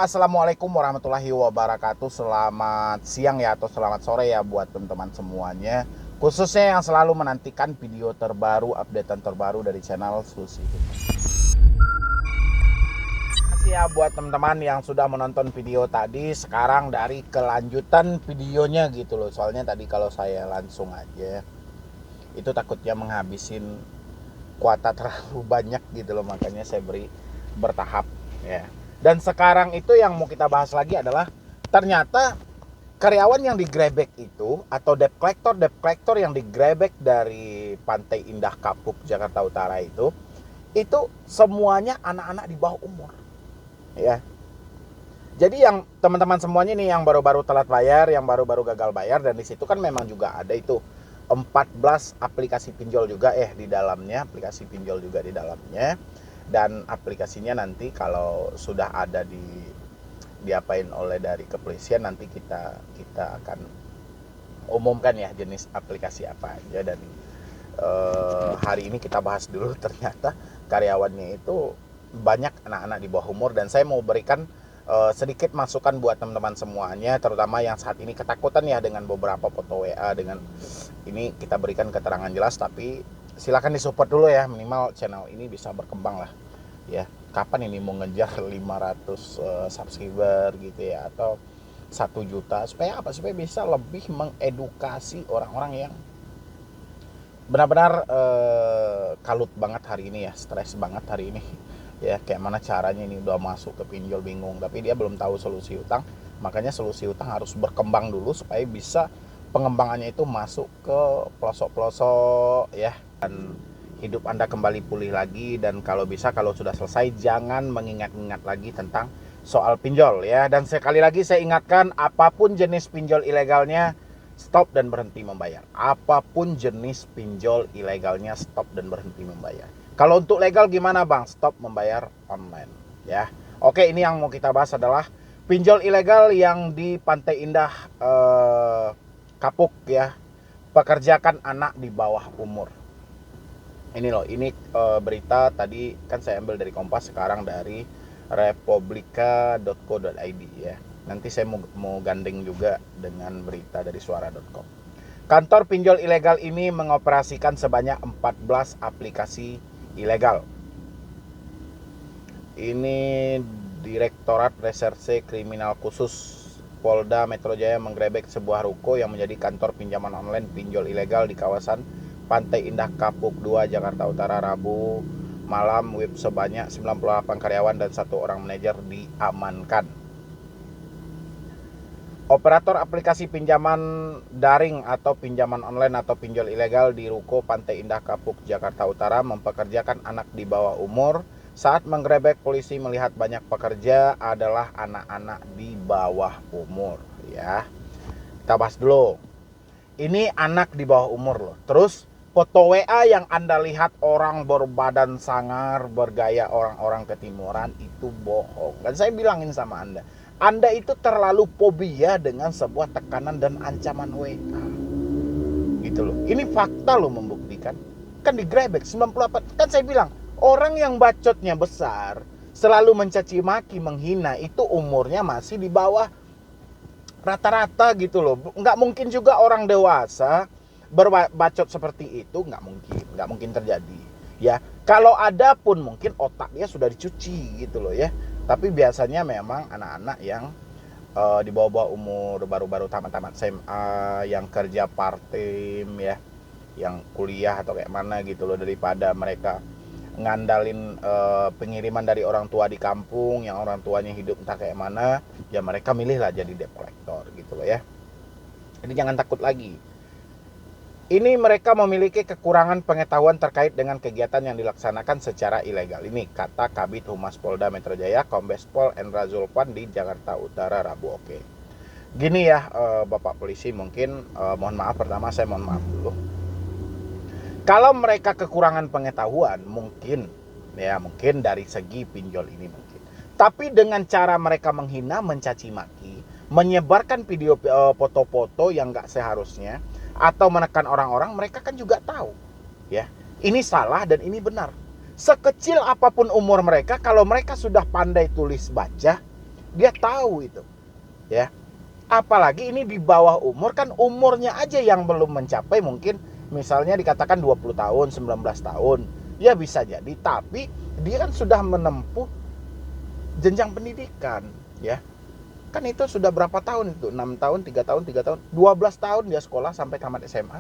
Assalamualaikum warahmatullahi wabarakatuh. Selamat siang ya atau selamat sore ya buat teman-teman semuanya. Khususnya yang selalu menantikan video terbaru, updatean terbaru dari channel Susi. Makasih ya buat teman-teman yang sudah menonton video tadi. Sekarang dari kelanjutan videonya gitu loh. Soalnya tadi kalau saya langsung aja itu takutnya menghabisin kuota terlalu banyak gitu loh. Makanya saya beri bertahap ya. Dan sekarang itu yang mau kita bahas lagi adalah ternyata karyawan yang digrebek itu atau debt collector yang digrebek dari Pantai Indah Kapuk Jakarta Utara itu semuanya anak-anak di bawah umur ya. Jadi yang teman-teman semuanya nih yang baru-baru telat bayar, yang baru-baru gagal bayar, dan di situ kan memang juga ada itu 14 aplikasi pinjol juga di dalamnya, aplikasi pinjol juga di dalamnya. Dan aplikasinya nanti kalau sudah ada diapain oleh dari kepolisian, nanti kita akan umumkan ya jenis aplikasi apa aja. Dan hari ini kita bahas dulu ternyata karyawannya itu banyak anak-anak di bawah umur. Dan saya mau berikan sedikit masukan buat teman-teman semuanya, terutama yang saat ini ketakutan ya dengan beberapa foto WA. Dengan ini kita berikan keterangan jelas, tapi silakan disupport dulu ya, minimal channel ini bisa berkembang lah ya. Kapan ini mau ngejar 500 subscriber gitu ya, atau 1 juta, supaya apa? Supaya bisa lebih mengedukasi orang-orang yang benar-benar kalut banget hari ini ya, stres banget hari ini ya. Kayak mana caranya ini udah masuk ke pinjol bingung, tapi dia belum tahu solusi utang. Makanya solusi utang harus berkembang dulu supaya bisa pengembangannya itu masuk ke pelosok-pelosok ya, dan hidup Anda kembali pulih lagi. Dan kalau bisa, kalau sudah selesai, jangan mengingat-ingat lagi tentang soal pinjol ya. Dan sekali lagi saya ingatkan, apapun jenis pinjol ilegalnya, stop dan berhenti membayar. Apapun jenis pinjol ilegalnya, stop dan berhenti membayar. Kalau untuk legal gimana bang? Stop membayar online ya. Oke, ini yang mau kita bahas adalah pinjol ilegal yang di Pantai Indah Kapuk ya, pekerjakan anak di bawah umur. Ini loh, ini berita tadi kan saya ambil dari Kompas, sekarang dari republika.co.id ya. Nanti saya mau gandeng juga dengan berita dari suara.com. Kantor pinjol ilegal ini mengoperasikan sebanyak 14 aplikasi ilegal. Ini Direktorat Reserse Kriminal Khusus Polda Metro Jaya menggerebek sebuah ruko yang menjadi kantor pinjaman online pinjol ilegal di kawasan Pantai Indah Kapuk 2 Jakarta Utara Rabu malam. WIP sebanyak 98 karyawan dan 1 orang manajer diamankan. Operator aplikasi pinjaman daring atau pinjaman online atau pinjol ilegal di ruko Pantai Indah Kapuk Jakarta Utara mempekerjakan anak di bawah umur. Saat menggerebek, polisi melihat banyak pekerja adalah anak-anak di bawah umur ya. Kita bahas dulu. Ini anak di bawah umur loh. Terus foto WA yang Anda lihat orang berbadan sangar, bergaya orang-orang ketimuran, itu bohong. Dan saya bilangin sama Anda itu terlalu fobia dengan sebuah tekanan dan ancaman WA. Gitu loh. Ini fakta loh membuktikan. Kan digrebek 98. Kan saya bilang, orang yang bacotnya besar, selalu mencaci maki, menghina, itu umurnya masih di bawah rata-rata gitu loh. Nggak mungkin juga orang dewasa berbacot seperti itu, nggak mungkin terjadi ya. Kalau ada pun mungkin otak dia sudah dicuci gitu loh ya. Tapi biasanya memang anak-anak yang di bawah-bawah umur, baru-baru tamat-tamat SMA, yang kerja part time ya, yang kuliah atau kayak mana gitu loh, daripada mereka ngandalin pengiriman dari orang tua di kampung yang orang tuanya hidup entah kayak mana, ya mereka milih lah jadi debt collector gitu loh ya. Jadi jangan takut lagi. Ini mereka memiliki kekurangan pengetahuan terkait dengan kegiatan yang dilaksanakan secara ilegal. Ini kata Kabid Humas Polda Metro Jaya Kombes Pol Endra Zulfan di Jakarta Utara Rabu. Oke. Gini ya Bapak polisi, mungkin mohon maaf, pertama saya mohon maaf dulu. Kalau mereka kekurangan pengetahuan mungkin dari segi pinjol ini mungkin. Tapi dengan cara mereka menghina, mencaci maki, menyebarkan video foto-foto yang gak seharusnya, atau menekan orang-orang, mereka kan juga tahu ya, ini salah dan ini benar. Sekecil apapun umur mereka, kalau mereka sudah pandai tulis baca, Dia tahu itu, ya. Apalagi ini di bawah umur, kan umurnya aja yang belum mencapai, mungkin misalnya dikatakan 20 tahun, 19 tahun. Ya bisa jadi, tapi dia kan sudah menempuh jenjang pendidikan, ya. Kan itu sudah berapa tahun itu? 6 tahun, 3 tahun, 3 tahun, 12 tahun dia sekolah sampai tamat SMA.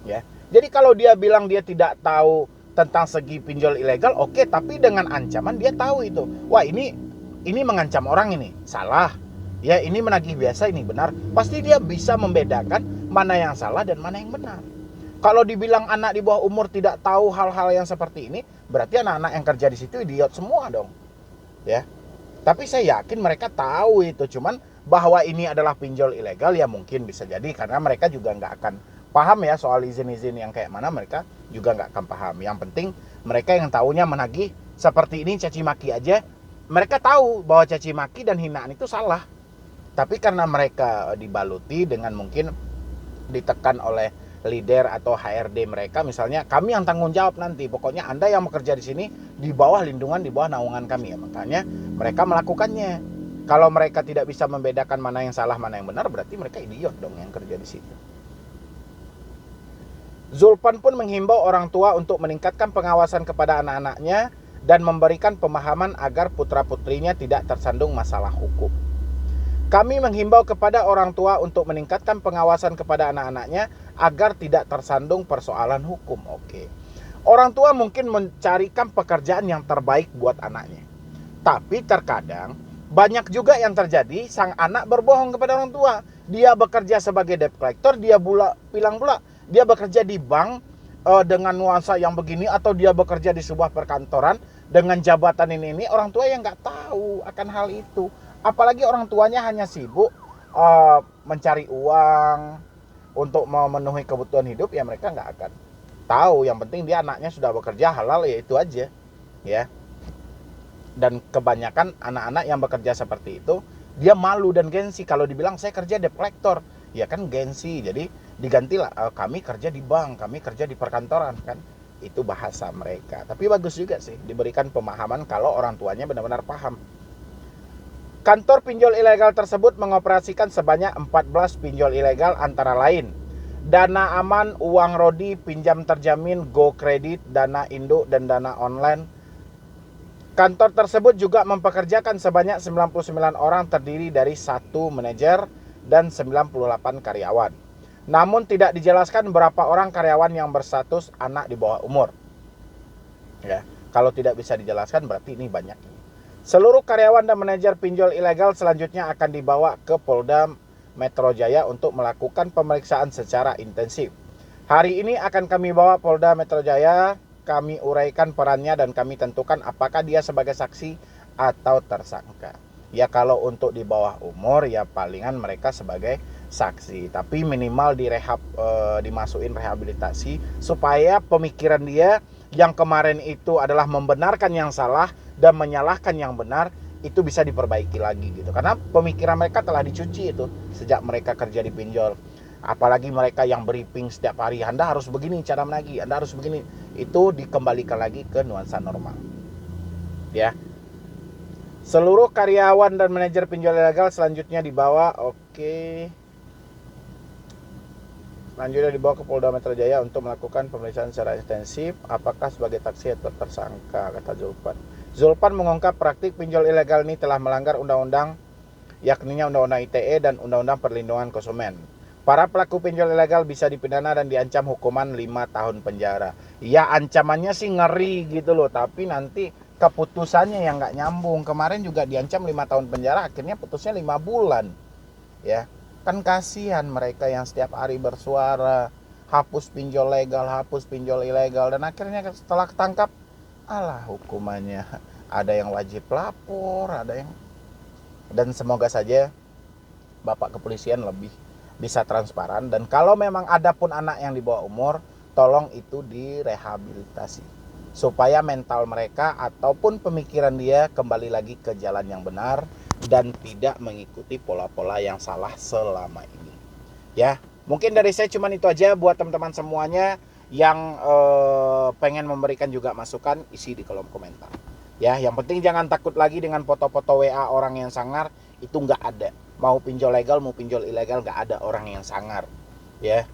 Ya. Jadi kalau dia bilang dia tidak tahu tentang segi pinjol ilegal, oke, tapi dengan ancaman dia tahu itu. Wah, ini mengancam orang, ini salah. Ya, ini menagih biasa, ini benar. Pasti dia bisa membedakan mana yang salah dan mana yang benar. Kalau dibilang anak di bawah umur tidak tahu hal-hal yang seperti ini, berarti anak-anak yang kerja di situ idiot semua dong. Ya. Tapi saya yakin mereka tahu itu, cuman bahwa ini adalah pinjol ilegal ya mungkin bisa jadi karena mereka juga nggak akan paham ya soal izin-izin yang kayak mana, mereka juga nggak akan paham. Yang penting mereka yang tahunya menagih seperti ini, caci maki aja, mereka tahu bahwa caci maki dan hinaan itu salah. Tapi karena mereka dibaluti dengan mungkin ditekan oleh leader atau HRD mereka, misalnya kami yang tanggung jawab nanti, pokoknya Anda yang bekerja di sini di bawah lindungan, di bawah naungan kami, ya makanya mereka melakukannya. Kalau mereka tidak bisa membedakan mana yang salah mana yang benar, berarti mereka idiot dong yang kerja di situ. Zulpan pun menghimbau orang tua untuk meningkatkan pengawasan kepada anak-anaknya dan memberikan pemahaman agar putra-putrinya tidak tersandung masalah hukum. Kami menghimbau kepada orang tua untuk meningkatkan pengawasan kepada anak-anaknya agar tidak tersandung persoalan hukum. Oke. Orang tua mungkin mencarikan pekerjaan yang terbaik buat anaknya. Tapi terkadang banyak juga yang terjadi, sang anak berbohong kepada orang tua. Dia bekerja sebagai debt collector, dia bilang pula dia bekerja di bank dengan nuansa yang begini, atau dia bekerja di sebuah perkantoran dengan jabatan ini. Orang tua yang nggak tahu akan hal itu. Apalagi orang tuanya hanya sibuk mencari uang untuk memenuhi kebutuhan hidup, ya mereka nggak akan tahu. Yang penting dia anaknya sudah bekerja halal, ya itu aja, ya. Dan kebanyakan anak-anak yang bekerja seperti itu, dia malu dan gengsi kalau dibilang saya kerja debt collector, ya kan gengsi. Jadi digantilah kami kerja di bank, kami kerja di perkantoran, kan itu bahasa mereka. Tapi bagus juga sih diberikan pemahaman kalau orang tuanya benar-benar paham. Kantor pinjol ilegal tersebut mengoperasikan sebanyak 14 pinjol ilegal, antara lain Dana Aman, Uang Rodi, Pinjam Terjamin, Go Kredit, Dana Induk, dan Dana Online. Kantor tersebut juga mempekerjakan sebanyak 99 orang terdiri dari 1 manajer dan 98 karyawan. Namun tidak dijelaskan berapa orang karyawan yang berstatus anak di bawah umur. Ya, kalau tidak bisa dijelaskan berarti ini banyak. Seluruh karyawan dan manajer pinjol ilegal selanjutnya akan dibawa ke Polda Metro Jaya untuk melakukan pemeriksaan secara intensif. Hari ini akan kami bawa Polda Metro Jaya, kami uraikan perannya dan kami tentukan apakah dia sebagai saksi atau tersangka. Ya kalau untuk di bawah umur ya palingan mereka sebagai saksi, tapi minimal dimasukin rehabilitasi supaya pemikiran dia yang kemarin itu adalah membenarkan yang salah dan menyalahkan yang benar itu bisa diperbaiki lagi gitu. Karena pemikiran mereka telah dicuci itu sejak mereka kerja di pinjol. Apalagi mereka yang briefing setiap hari, Anda harus begini cara menagih, Anda harus begini. Itu dikembalikan lagi ke nuansa normal. Ya. Seluruh karyawan dan manajer pinjol ilegal selanjutnya dibawa Selanjutnya dibawa ke Polda Metro Jaya untuk melakukan pemeriksaan secara intensif, apakah sebagai saksi atau tersangka, kata Zulpan. Zulpan mengungkap praktik pinjol ilegal ini telah melanggar undang-undang, yakninya Undang-Undang ITE dan Undang-Undang Perlindungan Konsumen. Para pelaku pinjol ilegal bisa dipidana dan diancam hukuman 5 tahun penjara. Ya ancamannya sih ngeri gitu loh, tapi nanti keputusannya yang nggak nyambung. Kemarin juga diancam 5 tahun penjara, akhirnya putusnya 5 bulan. Ya. Kan kasihan mereka yang setiap hari bersuara hapus pinjol legal, hapus pinjol ilegal, dan akhirnya setelah ketangkap, alah hukumannya ada yang wajib lapor, ada yang, dan semoga saja Bapak Kepolisian lebih bisa transparan, dan kalau memang ada pun anak yang di bawah umur, tolong itu direhabilitasi supaya mental mereka ataupun pemikiran dia kembali lagi ke jalan yang benar dan tidak mengikuti pola-pola yang salah selama ini. Ya, mungkin dari saya cuman itu aja. Buat teman-teman semuanya yang pengen memberikan juga masukan, isi di kolom komentar. Ya, yang penting jangan takut lagi dengan foto-foto WA orang yang sangar. Itu nggak ada. Mau pinjol legal mau pinjol ilegal, nggak ada orang yang sangar. Ya,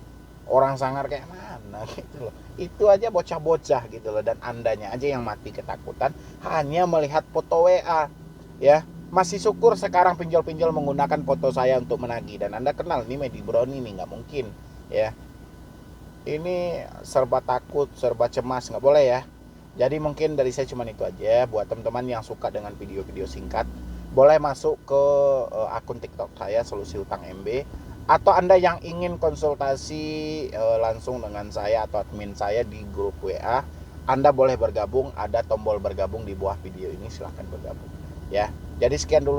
orang sangar kayak mana gitu loh. Itu aja bocah-bocah gitu loh, dan andanya aja yang mati ketakutan hanya melihat foto WA. Ya, masih syukur sekarang pinjol-pinjol menggunakan foto saya untuk menagih, dan Anda kenal nih Medi Brownie nih, nggak mungkin ya. Ini serba takut, serba cemas, nggak boleh ya. Jadi mungkin dari saya cuma itu aja. Buat teman-teman yang suka dengan video-video singkat, boleh masuk ke akun TikTok saya Solusi Hutang MB. Atau Anda yang ingin konsultasi langsung dengan saya atau admin saya di grup WA, Anda boleh bergabung. Ada tombol bergabung di bawah video ini, silahkan bergabung ya. Jadi sekian dulu